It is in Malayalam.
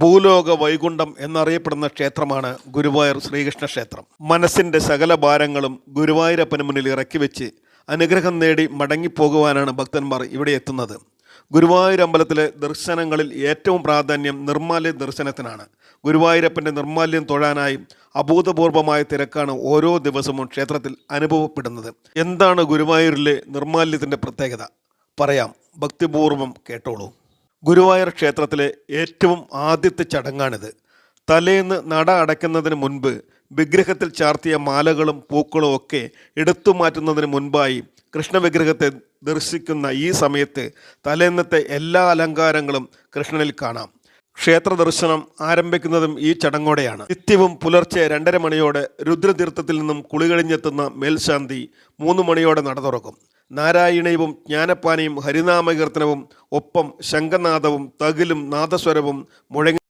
ഭൂലോക വൈകുണ്ഠം എന്നറിയപ്പെടുന്ന ക്ഷേത്രമാണ് ഗുരുവായൂർ ശ്രീകൃഷ്ണ ക്ഷേത്രം. മനസ്സിൻ്റെ സകല ഭാരങ്ങളും ഗുരുവായൂരപ്പന് മുന്നിൽ ഇറക്കി വെച്ച് അനുഗ്രഹം നേടി മടങ്ങിപ്പോകുവാനാണ് ഭക്തന്മാർ ഇവിടെ എത്തുന്നത്. ഗുരുവായൂർ അമ്പലത്തിലെ ദർശനങ്ങളിൽ ഏറ്റവും പ്രാധാന്യം നിർമ്മാല്യ ദർശനത്തിനാണ്. ഗുരുവായൂരപ്പൻ്റെ നിർമ്മാല്യം തൊഴാനായി അഭൂതപൂർവമായ തിരക്കാണ് ഓരോ ദിവസവും ക്ഷേത്രത്തിൽ അനുഭവപ്പെടുന്നത്. എന്താണ് ഗുരുവായൂരിലെ നിർമ്മാല്യത്തിൻ്റെ പ്രത്യേകത? പറയാം, ഭക്തിപൂർവം കേട്ടോളൂ. ഗുരുവായൂർ ക്ഷേത്രത്തിലെ ഏറ്റവും ആദ്യത്തെ ചടങ്ങാണിത്. തലേന്ന് നട അടയ്ക്കുന്നതിന് മുൻപ് വിഗ്രഹത്തിൽ ചാർത്തിയ മാലകളും പൂക്കളും ഒക്കെ എടുത്തു മാറ്റുന്നതിന് മുൻപായി കൃഷ്ണവിഗ്രഹത്തെ ദർശിക്കുന്ന ഈ സമയത്ത് തലേന്നത്തെ എല്ലാ അലങ്കാരങ്ങളും കൃഷ്ണനിൽ കാണാം. ക്ഷേത്ര ദർശനം ആരംഭിക്കുന്നതും ഈ ചടങ്ങോടെയാണ്. നിത്യവും പുലർച്ചെ 2:30 മണിയോടെ രുദ്രതീർത്ഥത്തിൽ നിന്നും കുളികഴിഞ്ഞെത്തുന്ന മേൽശാന്തി 3 മണിയോടെ നട തുറക്കും. നാരായണീയവും ജ്ഞാനപ്പാനയും ഹരിനാമകീർത്തനവും ഒപ്പം ശംഖനാദവും തകിലും നാദസ്വരവും മുഴങ്ങി